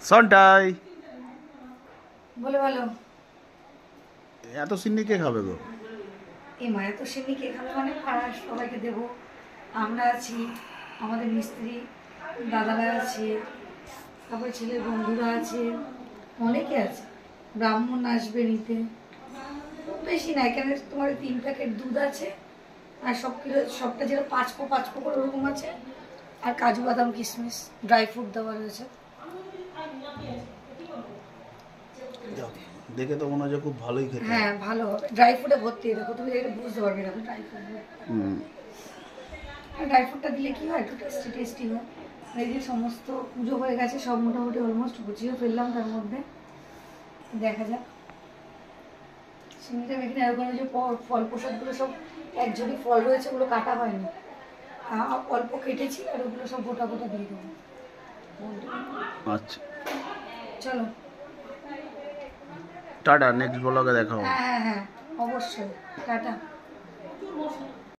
সন্টাই বলে ভালো। এত সিন্নি কে খাবে গো? এই মায়ের তো সিন্নি কে খাবে মানে পাড়ার সবাইকে দেবো। আমরা আছি, আমাদের মিস্ত্রি দাদারা আছে, তারপরে ছেলের বন্ধুরা আছে, অনেকে আছে। ব্রাহ্মণ আসবে নিতে, খুব বেশি না। এখানে তোমার 3 প্যাকেট দুধ আছে আর সবটা যেটা 5 পো করে ওরকম আছে। আর কাজু বাদাম কিশমিশ ড্রাই ফ্রুট দেওয়া রয়েছে। দেখে তো মনে হচ্ছে খুব ভালোই খেতে। হ্যাঁ ভালো হবে, ড্রাই ফ্রুটে ভর্তি। দেখো তুমি দেখে বুঝতে পারবে এরকম ড্রাই ফ্রুট। ড্রাই ফ্রুটটা দিলে কি হয়, একটু টেস্টি হয়। এই যে সমস্ত পুজো হয়ে গেছে, সব মোটামুটি অলমোস্ট গুছিয়ে ফেললাম। তার মধ্যে দেখা যাক সিমিটা মেখে নেওয়ার ওখানে যে ফল প্রসাদগুলো সব একজনই ফল রয়েছে, ওগুলো কাটা হয়নি, অল্প কেটেছি আর ওগুলো সব গোটা গোটা দিয়ে দেবো। আচ্ছা চলো টাটা, নেক্সট ব্লগে দেখা হবে। হ্যাঁ অবশ্যই, টাটা।